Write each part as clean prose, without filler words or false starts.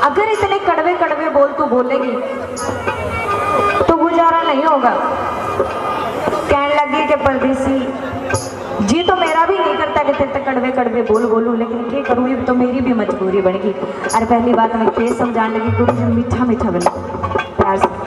अगर इतने कड़वे कड़वे बोल तू बोलेगी तो गुजारा नहीं होगा। कहने लगी कि परदेसी जी तो मेरा भी नहीं करता कि तेरे तक कड़वे कड़वे बोल बोलूं, लेकिन क्या करूँ, ये तो मेरी भी मजबूरी बनेगी। अरे पहली बात मैं क्या समझाने लगी, गुरु जी मीठा मीठा बोला प्यार से।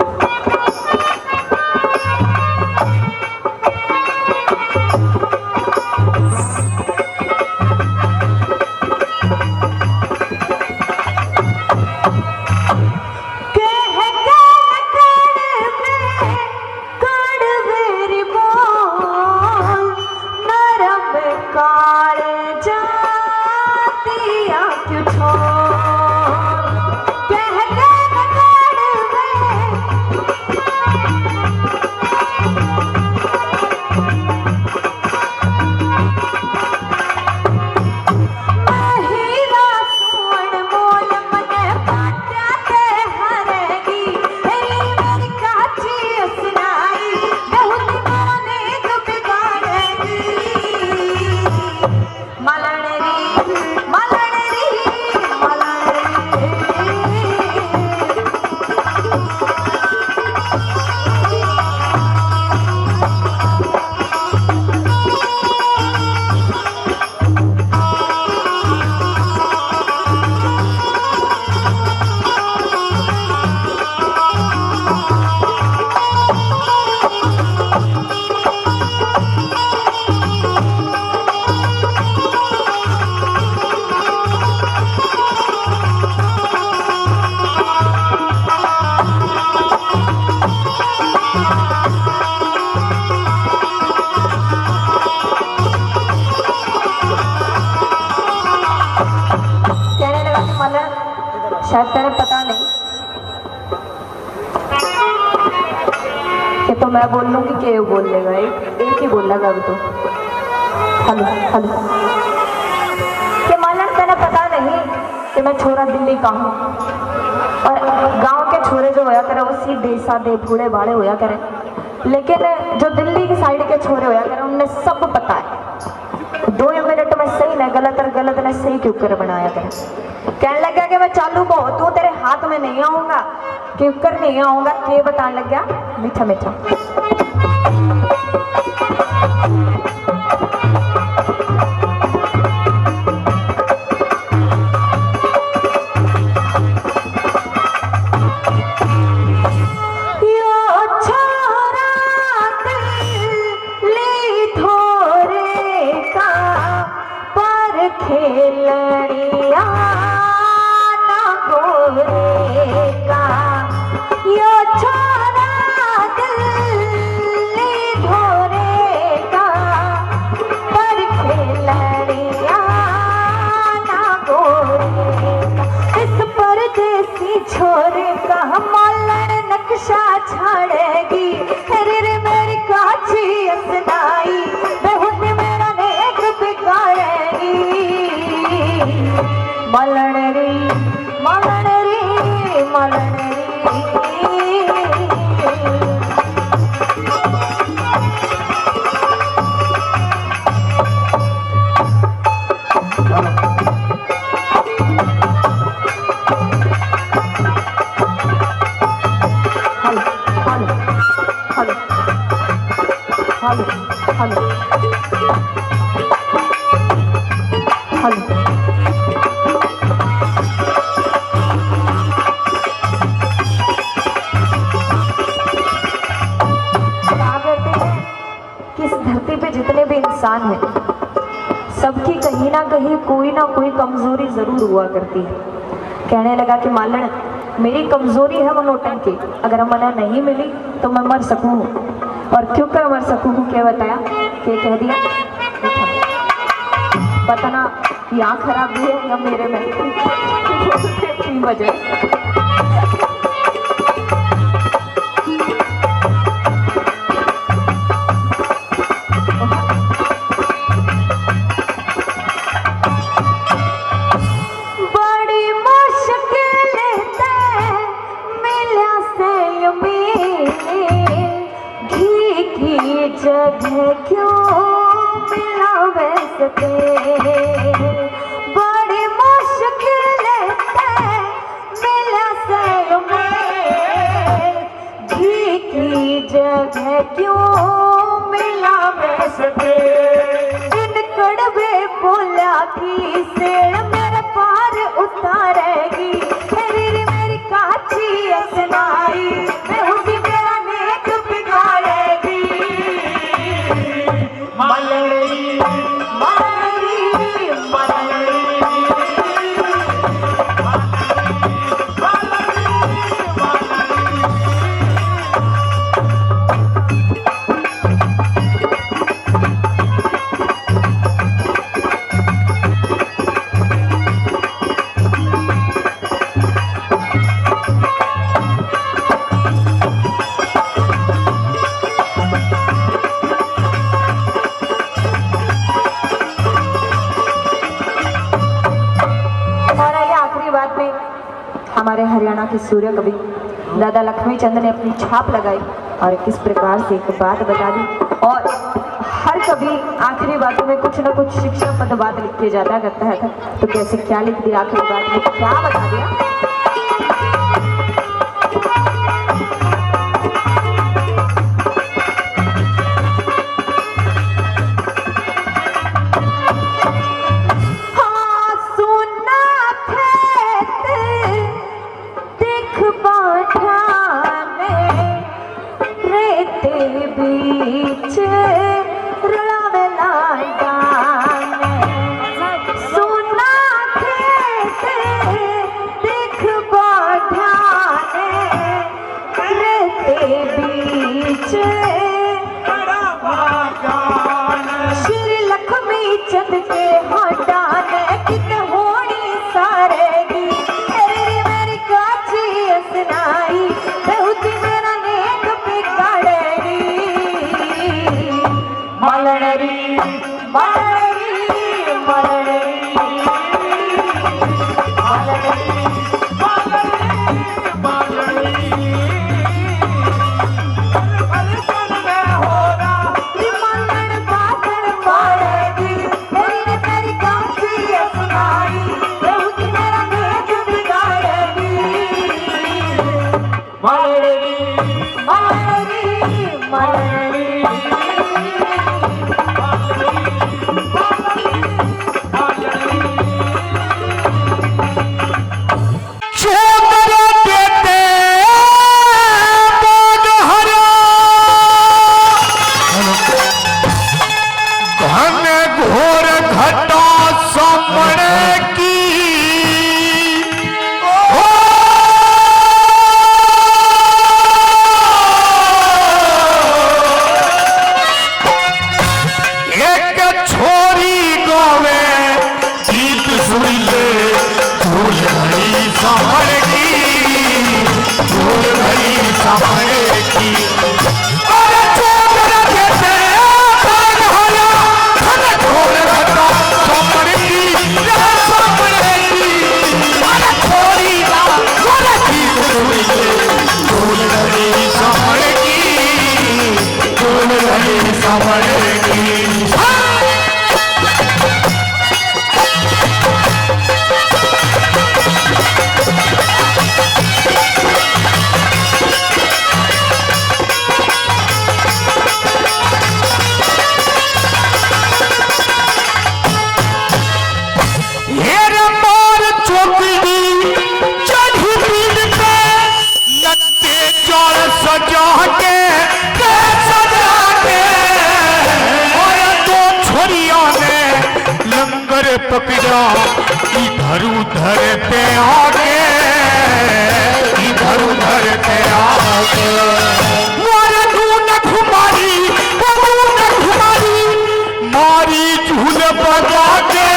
शायद तेरे पता नहीं कि तो मैं बोल लूंगी कि वो बोल लेगा, एक ही बोल लेगा अभी तो। हेलो हेलो कि मालूम तेरे पता नहीं कि मैं छोरा दिल्ली का हूँ, और गांव के छोरे जो होया करे वो सीधे साधे बूढ़े बाड़े होया करे, लेकिन जो दिल्ली की साइड के छोरे होया करे उन्हें सब पता है 2 मिनट में सही न गलत और गलत ने सही क्यों कर बनाया करे। कहने लगा कि मैं चालू बहुत हूँ, तेरे हाथ में नहीं आऊंगा, क्यों कर नहीं आऊंगा, के बताने लग गया मीठा मीठा। खेलड़िया ना गोरे का यो छोरा दिल्ली भोरे का, पर खेलड़िया ना गोरे का। इस परदेसी छोरे का मालन नक्शा छाड़ेगी, अरे रे मेरी काची असनाई बहुत मेरा नेक बिगाड़ेगी। मलन रे मलन रे मलन रे। हेलो हेलो हेलो जितने भी इंसान हैं है, सबकी कहीं ना कोई कमजोरी जरूर हुआ करती है। कहने लगा कि मालन मेरी कमजोरी है वो नौटंकी, अगर मना नहीं मिली तो मैं मर सकूं, और क्यों कर मर सकूं, क्या बताया, क्या कह दिया, पता ना कि आँख खराब भी है या मेरे में 3 बजे। जगह क्यों मिला वैसे बड़ी मुश्किल मिला से घी की जगह क्यों मिला वैसे दिन कड़वे बोला की सेड़ मेरे पार उतारेगी मेरी काची असनाई मैं उसी मेरा नेक बिगाड़ेगी। मलड़ी मलड़ी मलड़ी हमारे हरियाणा के सूर्य कवि दादा लक्ष्मी चंद ने अपनी छाप लगाई और किस प्रकार से एक बात बता दी। और हर कवि आखिरी बातों में कुछ न कुछ शिक्षापद बात लिख के जाता करता है, तो कैसे क्या लिख दिया आखिरी बात में, क्या बता दिया। बीच रुलावे लाडाने सुना खेत दिख बाठाने रहते बीच श्री लक्ष्मी चंद के हटाने कित होनी सारेगी मेरी काची असनाई बहुत मेरा नेक बिगाड़ेगी। मलड़ी मलड़ी मलड़ी की पकड़ा इधर उधर पे आगे, इधर उधर पे आगे मारे धून घुमारी, मारी झूल बजा के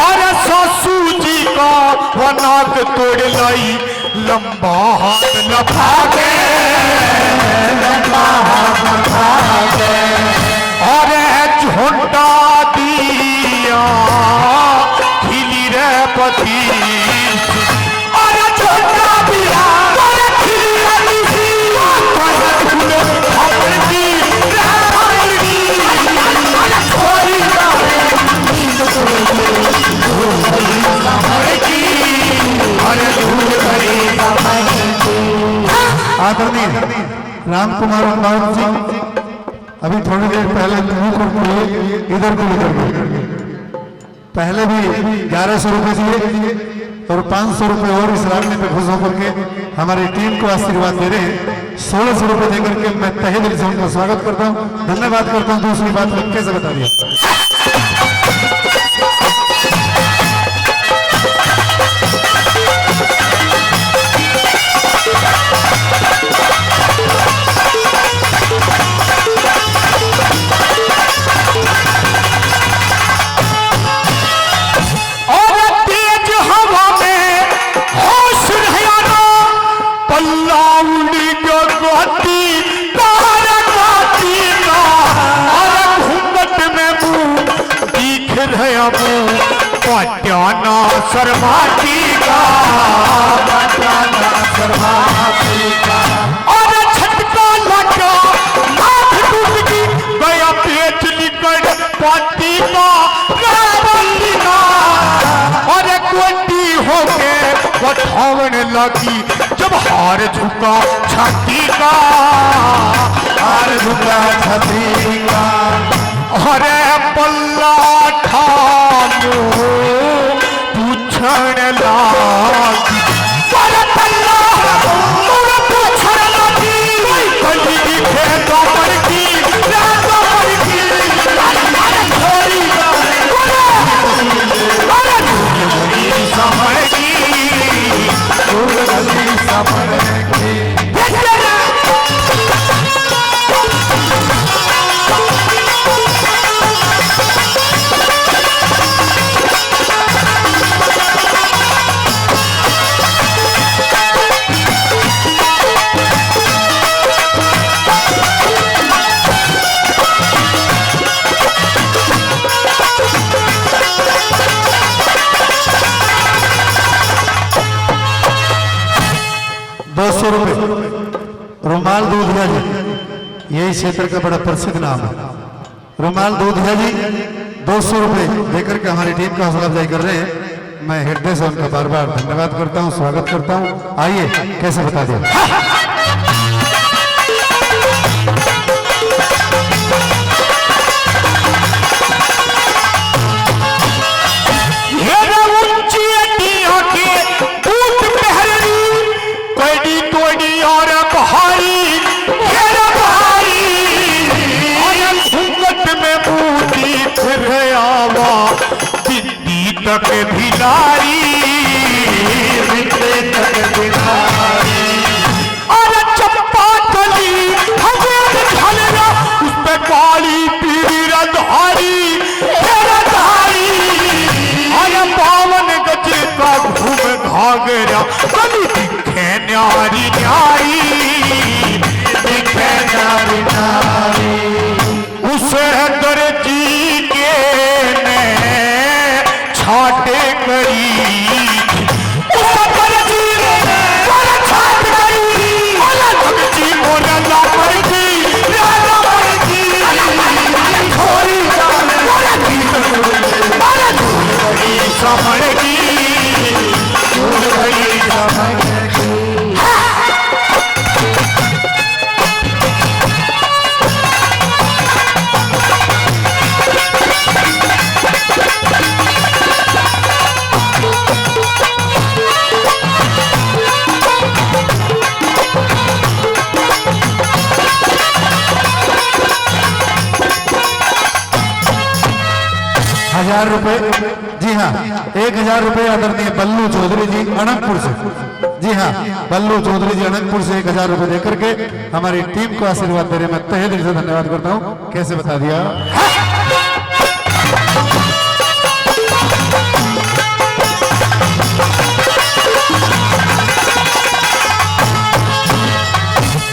और सासू जी का वनाक तोड़ लाई, लंबा हाथ लफा के, लंबा हाथ लफा के और झोंटा दिया खिली रे पति और झोंटा दिया खिली आदरणीय राम कुमार राव जी अभी थोड़ी देर पहले इधर को पहले भी 1100 रुपए दिए और 500 रुपए और इस रामने पे खुश होकर के हमारी टीम को आशीर्वाद दे रहे हैं। 1600 रुपए देकर के मैं तहे दिल से उनका स्वागत करता हूँ, धन्यवाद करता हूँ। दूसरी बात मैं कैसे बता दिया पट्याना शर्माती का, पट्याना शर्माती का और छटका लगा हाथ टूट गया, पेट निकल पाती का और कोटी होके बठावन लगी, जब हार झुका छाती का, हार झुका छाती का अरे पल्ला ठामो पूछण लागी, पल्ला पूछण लागी, कली दिखे कमर की, कमर की छोरी समर की, समर की रुमाल दूधिया जी, यही क्षेत्र का बड़ा प्रसिद्ध नाम है। रुमाल दूधिया जी 200 रुपए देकर के हमारी टीम का हौसला अफजाई कर रहे हैं। मैं हृदय से उनका बार बार धन्यवाद करता हूं, स्वागत करता हूं। आइए कैसे बता दें। तक भिलाई, तक भिलाई और चप्पा चली झलरा, उस पे काली पीली रधारी और पावन गज का घूम घाघरा, कभी दिखे न्यारी न्यारी, दिखे न्यारी न्यारी उसे दर्जी के छाटे करी, उसे दर्जी छाट करी, दर्जी मोरा लापर की, लापर की छोरी समर की, समर की 1000 रुपए। जी हाँ, 1000 रुपए आदरणीय बल्लू चौधरी जी अनंतपुर से। जी हाँ, बल्लू चौधरी जी अनंतपुर से 1000 रुपए देकर के हमारी टीम को आशीर्वाद दे रहे। मैं तहे दिल से धन्यवाद करता हूँ। कैसे बता दिया?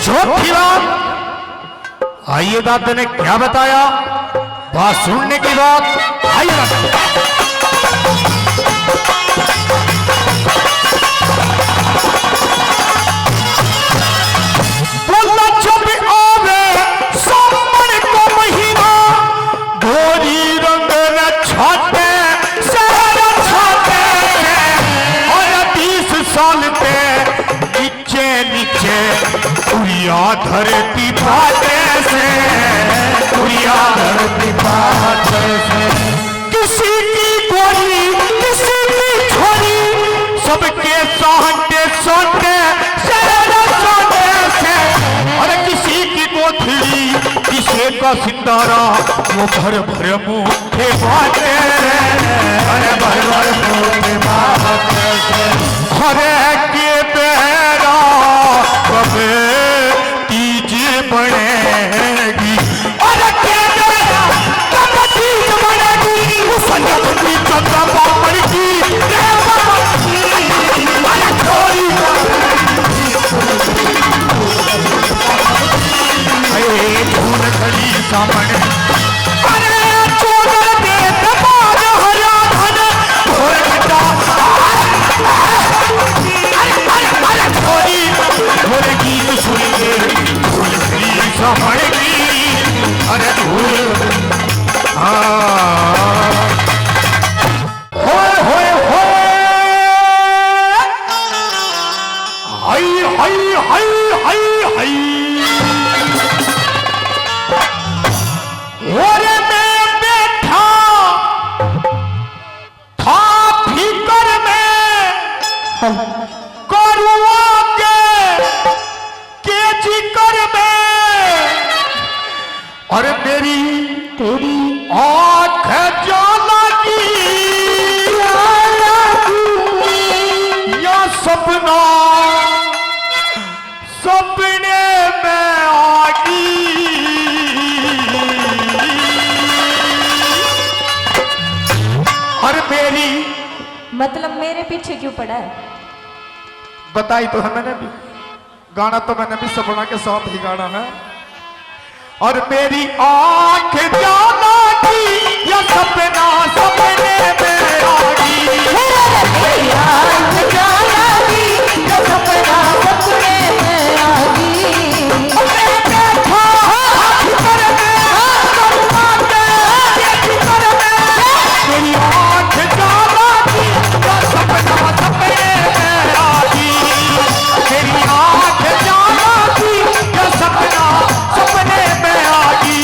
चौथी बात, आइए दादा ने क्या बताया, बात सुनने की बात। आइए बोला जब आवे सावन का महीना, गोरी रंग न छाते शहर छाते, और 20 साल के नीचे नीचे उड़िया धरती पाते से, उड़िया धरती पाते से। किसी की गोरी किसी की छोरी, सबके सहटे सोते शहर सोते से, और किसी की कोठरी किसी का सिंदारा, वो भर भर मुँह बाते, अरे भर भर मुँह बाते से। हरे के बेरा कब तीज बनेगी, अरे के बेरा कब तीज बनेगी, संगत की चंद्र बापर की अरे छोरी धूल खड़ी सामने, अरे चोर दे दबाज हरा धन घोर घटा, अरे छोरी घोर गीत सुन के धूल खड़ी सामने, अरे धूल होए होए होए, हाय हाय हाय हाय हाय, और मैं बैठा था फिकर में, करुआ के जिक्र में, और मेरी तेरी आँख जाला की या सपना सपने में आगी, और मेरी मतलब मेरे पीछे क्यों पड़ा है? बताई तो है मैंने भी, गाना तो मैंने भी सपना के साथ ही गाना है। और मेरी आंख जाना की या सपना सपने में आगी, मेरी आँख जाला की या सपना सपने में आगी, मैं बैठा फिकर में, करुआ के फिकर में, मेरी आंख जाना की या सपना सपने में आगी, मेरी आंख जाना की या सपना सपने में आगी।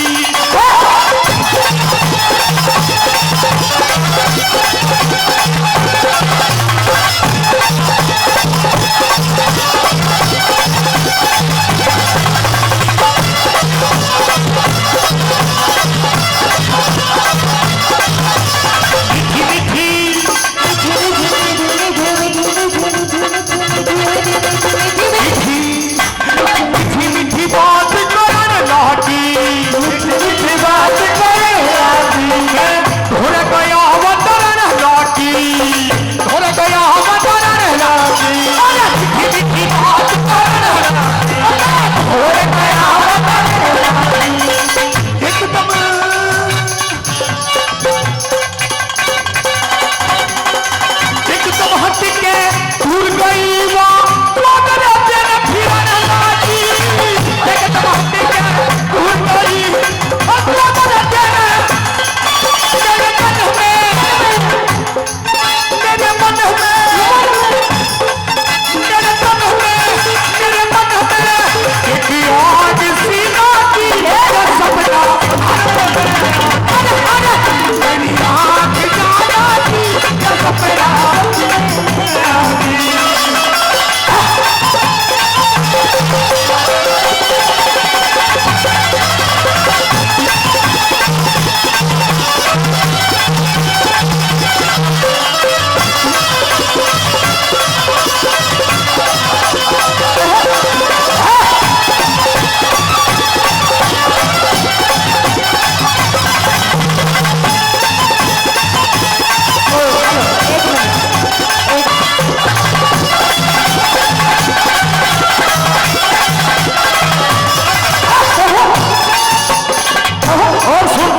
और सुन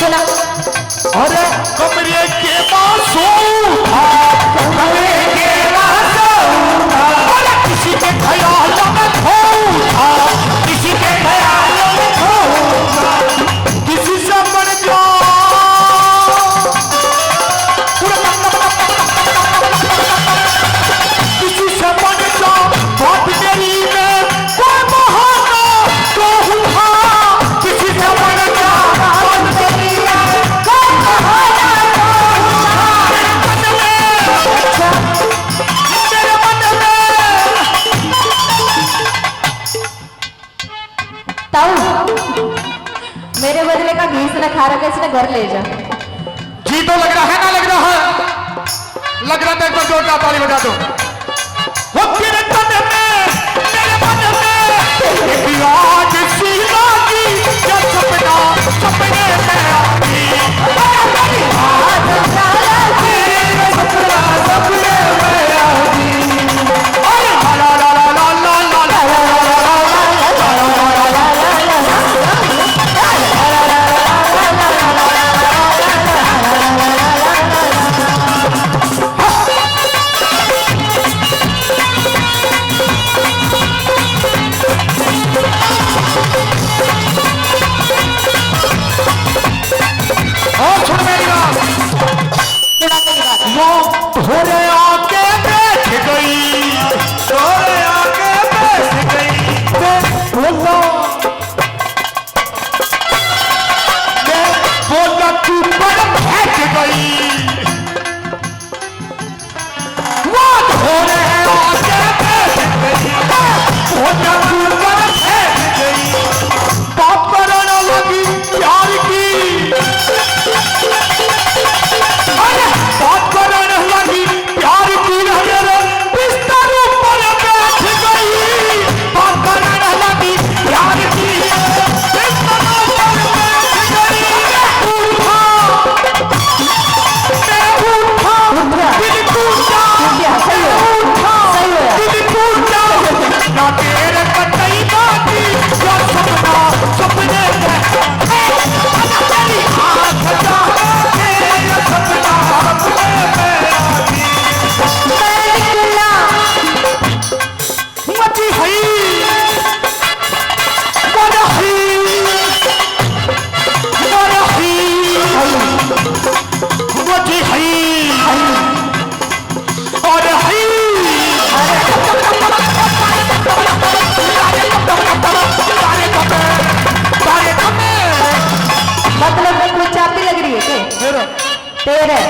सुना अरे कमरे के बासो था कमरे के बासो था अरे किसी के ख्याल में खो था किसी के ख्याल में खो था किसी से बन जा किसी से बन जा बात मेरी में कोई बहाना तो हुआ किसी से बन जा बात मेरी में कोई बहाना तो हुआ मेरे मन में ताऊ मेरे बदले का घीस न खा रखा इसने घर ले जा। जी तो लग रहा है ना लग रहा है लग रहा था एक बार जोरदार ताली बजा दो वो तेरे तन में मेरे मन में एक आज सी लागी या सपना सपने में आती आज लागी सपना सपने में आती अरे ला ला ला ला ला ला ला और सुन मेरी बात वो थोड़े आके बैठ गई थोड़े आके बैठ गई बोलो मैं बोला तू पर बैठ गई वो थोड़े आके बैठ गई बोला तू पर बैठ गई बाप करने लगी प्यार की अरे बात करने लगी प्यार की मेरे बिस्तर पर बैठ गई बात करने लगी प्यार की बिस्तर पर बैठ गई मैं उठा दिल टूटा दिल टूटा ना तेरे कतई बाकी या सपना सपने में तेरी आँख जाके या सपना सपने में आती मची हई मरही मरही मची हई और हई मतलब कोई चाबी लग रही है क्या? तेरे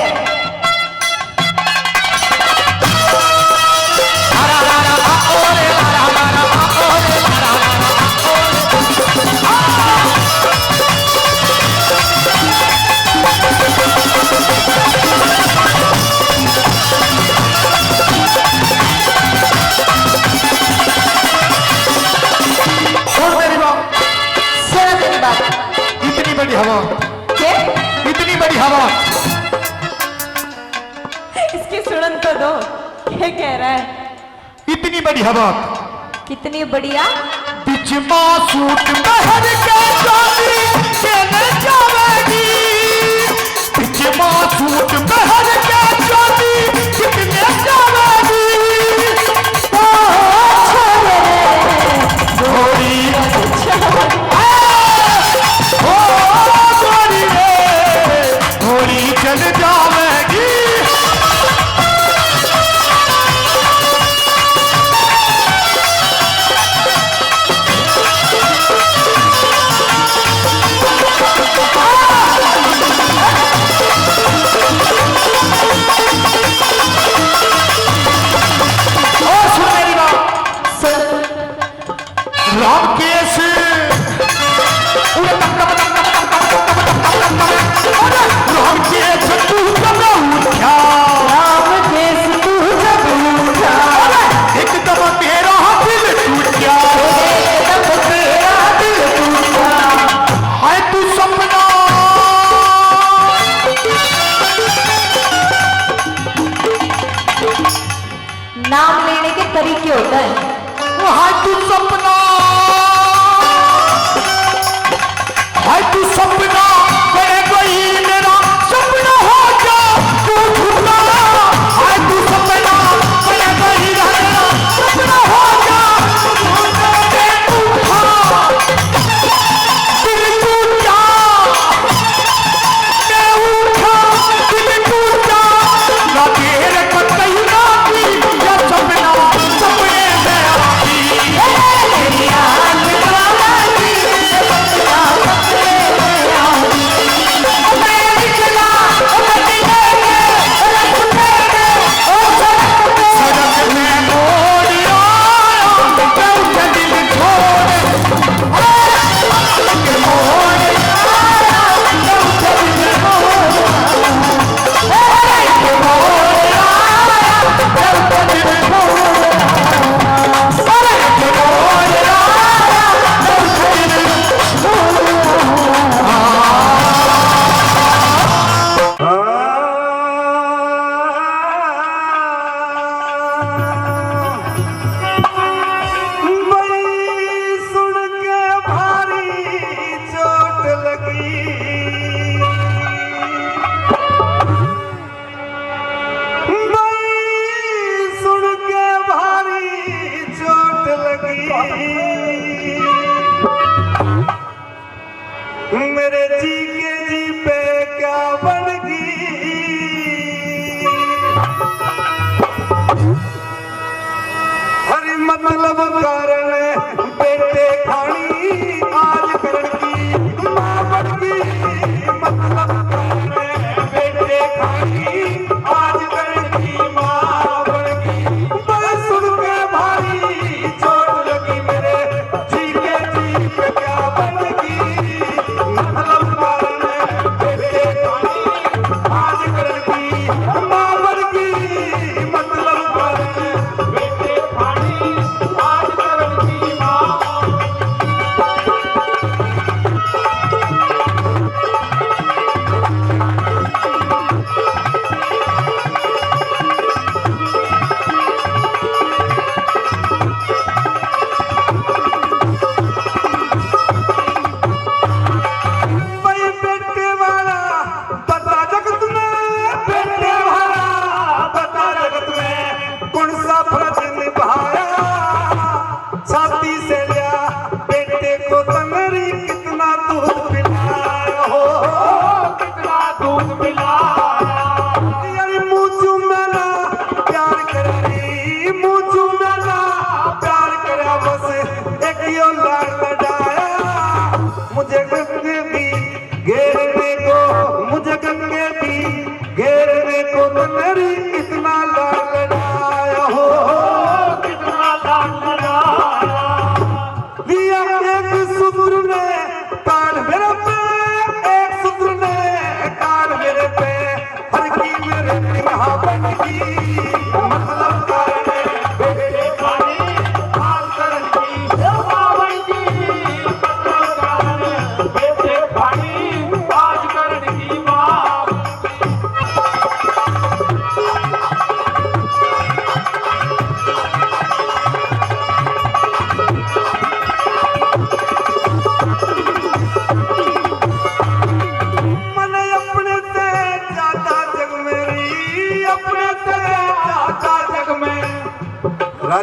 और मेरी बात सुना तेरी बात इतनी बड़ी हवा के इतनी बड़ी हवा इसकी सुनन तो दो क्या कह रहा है इतनी बड़ी हवा कितनी बढ़िया बिच सूट महर के जाती केने जावेगी बिच सूट महर के जाती कितने जावेगी ओ गोरी ओ गोरी रे गोरी चल जावेगी और सुन मेरी बात रामकेश रामकेश तू जब उठा रामकेश तू जब उठा एकदम तेरा दिल टूट गया एकदम तेरा दिल टूट गया हाय तू सपना नाम लेने के तरीके होता है हाय तू सपना हाय तू सपना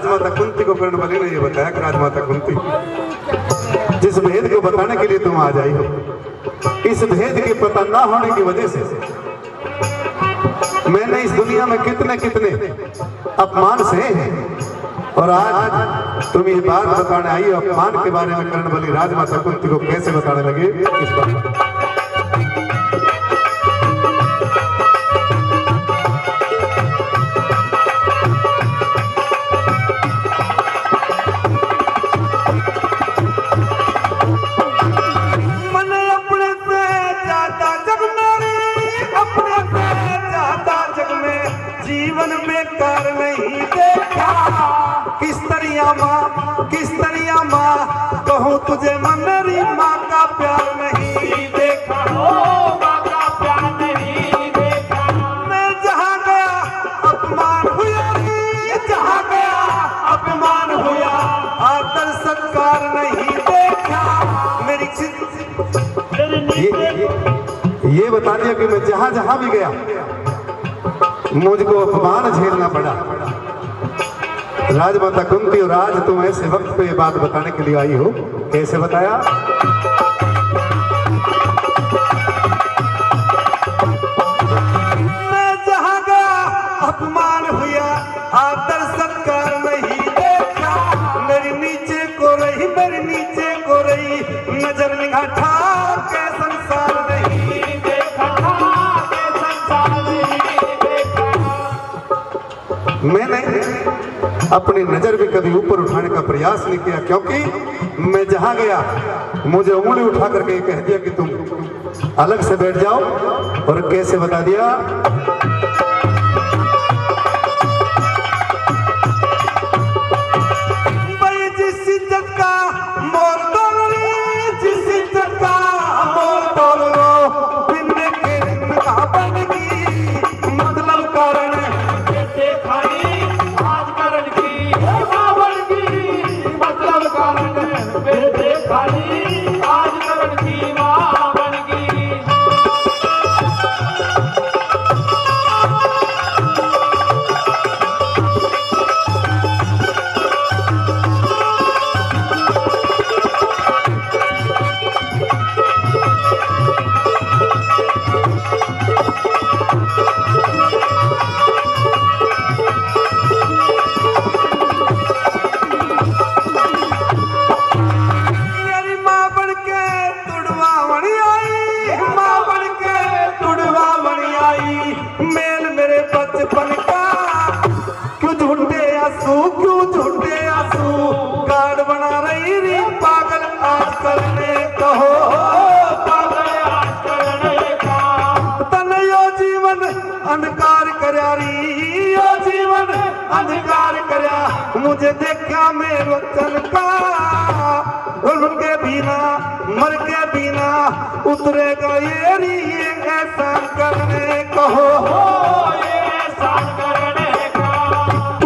राजमाता कुंती को कर्णबली ने ये बताया कि राजमाता कुंती, जिस भेद को बताने के लिए तुम आज आई हो, इस भेद के पता ना होने की वजह से मैंने इस दुनिया में कितने कितने अपमान सहे हैं, और आज तुम ये बात बताने आई हो अपमान के बारे में। कर्णबली राजमाता कुंती को कैसे बताने लगे इस बात। जीवन में कर नहीं देखा किस तरिया माँ कहूँ तुझे मन मेरी माँ का प्यार नहीं देखा, ओ माँ का प्यार नहीं देखा। मैं जहाँ गया अपमान हुआ, जहाँ गया अपमान हुआ, आदर सत्कार नहीं देखा। मेरी ये बता दिया कि मैं जहाँ जहाँ भी गया मुझको अपमान झेलना पड़ा। राजमाता कुंती, और आज तुम ऐसे वक्त पे ये बात बताने के लिए आई हो, कैसे बताया? मैं जहाँ गया अपमान हुआ, आदर सत्कार नहीं देखा। मेरी नीचे को रही, मेरी नीचे को रही, नजर निगाह के संसार नहीं देखा, के संसार नहीं देखा। मैंने अपनी नजर भी कभी ऊपर उठाने का प्रयास नहीं किया, क्योंकि मैं जहां गया मुझे उंगली उठा करके कह दिया कि तुम अलग से बैठ जाओ। और कैसे बता दिया? भाई जिस इज्जत का मोल तोल रे, जिस इज्जत का मोल तोल रो, बिन्ने के दिन कहाँ बनेगी, मतलब कारण बेटे खाई आज करण की, बावन की मतलब कारण बेटे खाई आज करण की माँ बन गई। मेरी माँ बन के तुड़वा बनी आई, माँ बन के तुड़वा बनी आई। मेल मेरे बचपन का क्यों झूठे आंसू, क्यों झूठे आंसू, कार्ड बना रही रे पागल आज करने कहो, पागल आज करने का। तन यो जीवन अंधकार करया री, यो जीवन अंधकार करया, मुझे देखा मेरे वचन का, ढूंढ के बिना मर के बिना उतरेगा ये री, ये ऐसा करने कहो, ये ऐसा करने का।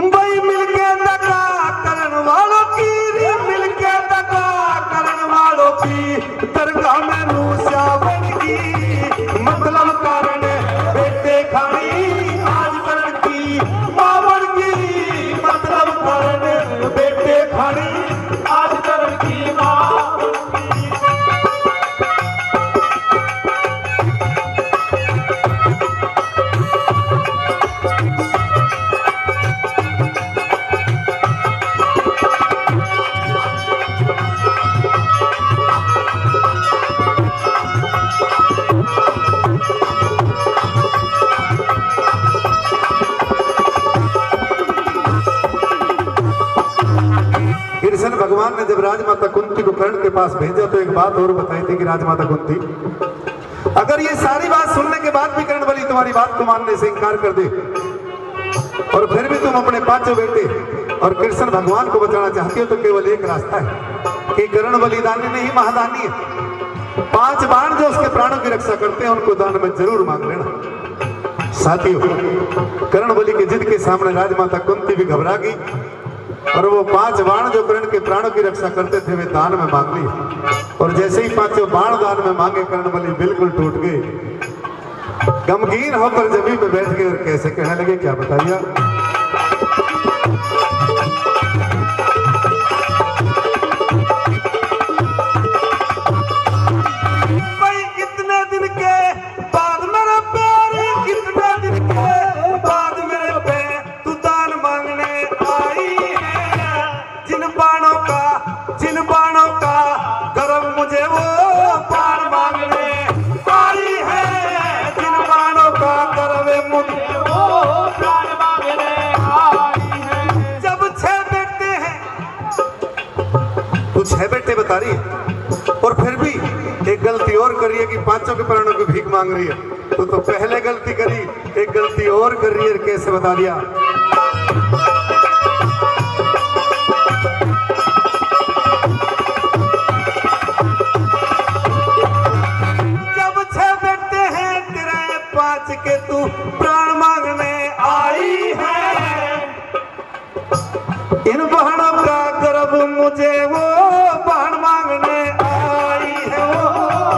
भाई मिलके दगा करन वालों की रे, मिलके दगा करन वालों की, दरगाह में मूसा बन गई, मतलब कारण बेटे खानी आज करण की माँ बन गई, मतलब कारण बेटे खानी आज करण की माँ बन गई। कृष्ण भगवान ने जब राजमाता कुंती को कर्ण के पास भेजा तो एक बात और बताई थी कि राजमाता कुंती, अगर ये सारी बात सुनने के बाद भी कर्णबली तुम्हारी बात को मानने से इनकार कर दे, और फिर भी तुम अपने पांचों बेटे और कृष्ण भगवान को बचाना चाहती हो, तो केवल एक रास्ता है कि कर्णबली दानी नहीं महादानी है। 5 बाण जो उसके प्राणों की रक्षा करते हैं उनको दान में जरूर मांग लेना। साथियों, कर्णबली की जिद के सामने राजमाता कुंती भी घबरा गई, और वो 5 बाण जो कर्ण के प्राणों की रक्षा करते थे वे दान में मांग ली। और जैसे ही 5 बाण दान में मांगे, कर्णबली बिल्कुल टूट गए, गमगीन होकर जमीन में बैठ गए और कैसे कहने लगे, क्या बताइए? बता रही है, और फिर भी एक गलती और करी है कि पांचों के प्राणों की भीख मांग रही है। तो पहले गलती करी, एक गलती और कर रही है, कैसे बता दिया। जब 6 बेटे हैं तेरे 5 के तू प्राण मांगने आई है, इन बहनों का गर्भ मुझे वो बहन मांगने आई है, वो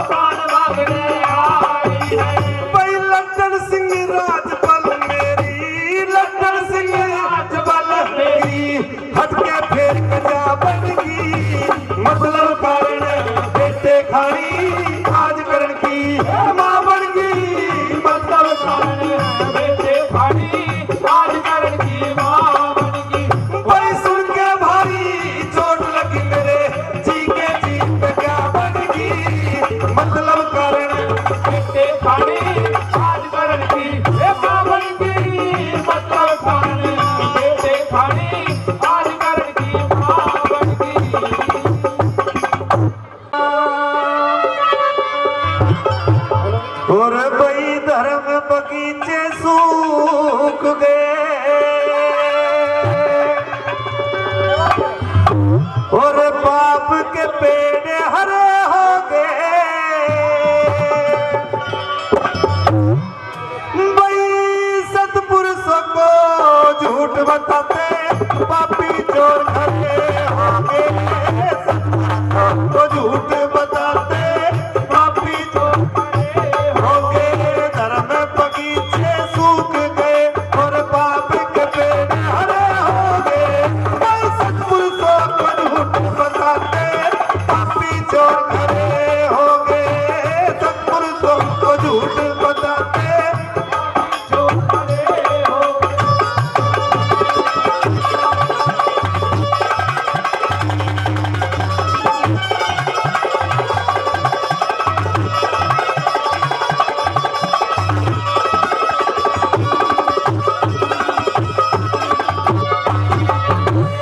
बहन मांगने आई है। भाई लड्डन सिंह राजपल मेरी, लड्डन सिंह राजपल मेरी, हटके फेर कजा बनगी, मतलब कारण बेटे खानी आज करण की मां बन गई, मतलब कारण बेटे खानी आज करण की मां बन गई। भाई सुन के भारी चोट लगी मेरे जी के जी पे क्या बन गई, मतलब कारण बेटे खानी आज करण की मां बन गई, मतलब कारण बेटे खानी आज करण की मां बन गई। और भाई धर्म बगीचे सूख गए, और पाप के पेड़ हरे हो गए। भाई सतपुरुषों को झूठ बताते पापी चोर खड़े हो गए, सतपुरुषों को झूठ बताते पापी चोर खड़े हो गए। धर्म बगीचे सूख गए और पाप के पेड़ हरे हो गए। भाई सतपुरुषों को झूठ बताते पापी चोर खड़े हो गए, सतपुरुषों को झूठ बताते चोर खड़े हो गए।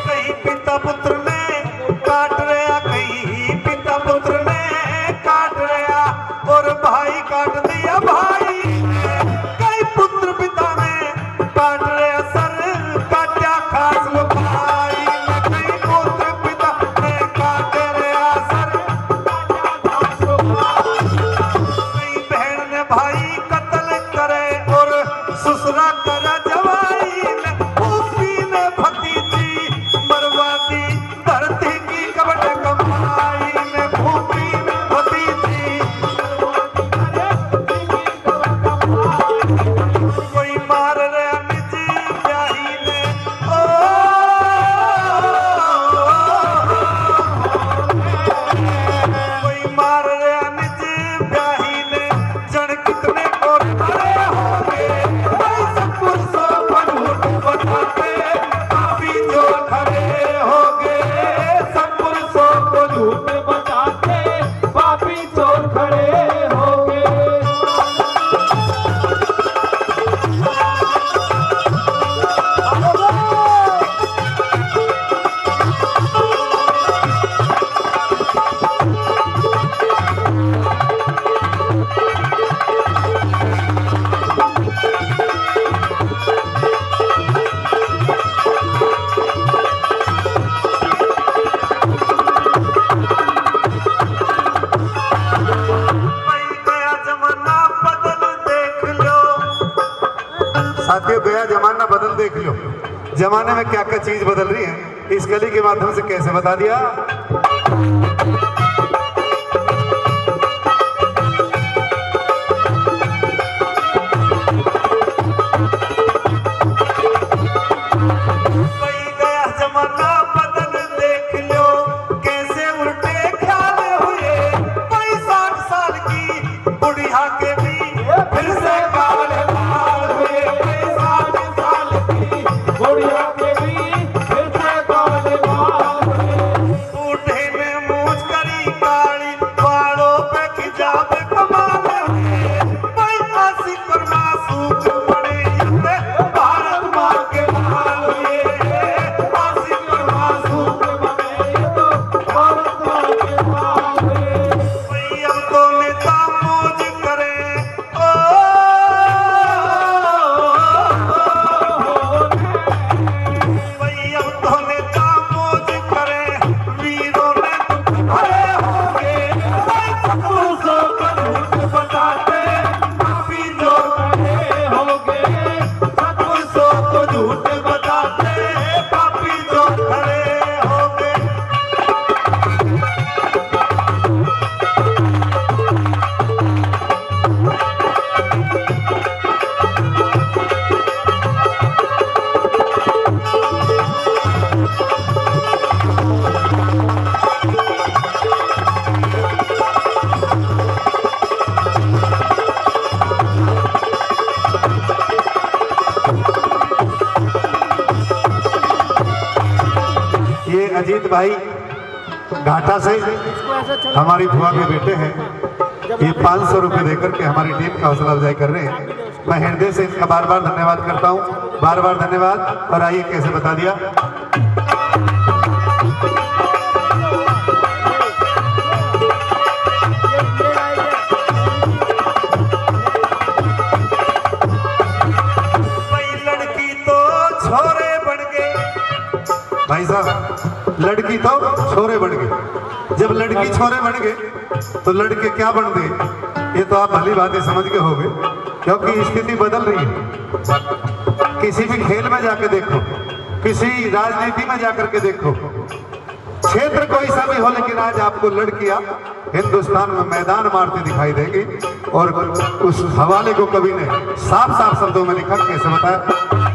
कहीं पिता पुत्र ने काट रहा, कहीं पिता पुत्र ने काट रहा, और भाई काट दिया भाई ने। कहीं पुत्र पिता ने काट रहा सर, काटा खास लो भाई ने। कहीं पुत्र पिता ने काट रहा सर, काटा खास लो भाई ने। कहीं बहन ने भाई कत्ल करे और ससुरा करा जवाई ने। उसी ने भतीजी बर्बादी धरती की कबट कमाई ने। भूपी ने भतीजी कोई मार रहा निजी ब्याही ने। ओ कोई मार रहा निजी ब्याही ने। जन कितने को खड़े हो गए, भाई सतपुरुषों को झूठ बताते पापी चोर खड़े हो गए, सतपुरुषों को झूठ बताते पापी चोर खड़े हो गए। भाई गया जमाना बदल देख लो, साथियों गया जमाना बदल देख लो। जमाने में क्या क्या चीज बदल रही है, इस गली के माध्यम से कैसे बता दिया। भाई गया जमाना बदल देख लो, कैसे उल्टे ख्याल हुए। भाई 60 साल की बुढ़िया के भी फिर से काल बाल हुए। भाई 60 साल की बुढ़िया के भी फिर से काल बाल हुए। बूढ़े ने मूछ करी काली, बालों पे खिजाब कमाल हुए। भाई फांसी पर मासूक पड़े ये भारत माँ के बाल हुए। फांसी पर मासूक पड़े ये तो भारत माँ के रोहित भाई घाटा से हमारी बुआ के बेटे हैं, ये 500 रुपये देकर के हमारी टीम का हौसला अफजाई कर रहे हैं। मैं हृदय से इनका बार बार धन्यवाद करता हूँ, बार बार धन्यवाद। और आइए कैसे बता दिया। लड़की तो छोरे बन गए, भाई साहब लड़की तो छोरे बन गए। जब लड़की छोरे बन गए तो लड़के क्या बन गए, ये तो आप भली बात ही समझ के हो गए, क्योंकि स्थिति बदल रही है। किसी भी खेल में जाके देखो, किसी राजनीति में जाकर के देखो, क्षेत्र कोई सा भी हो, लेकिन आज आपको लड़कियां हिंदुस्तान में मैदान मारती दिखाई देगी। और उस हवाले को कवि ने साफ साफ शब्दों में लिखा, कैसे बताया।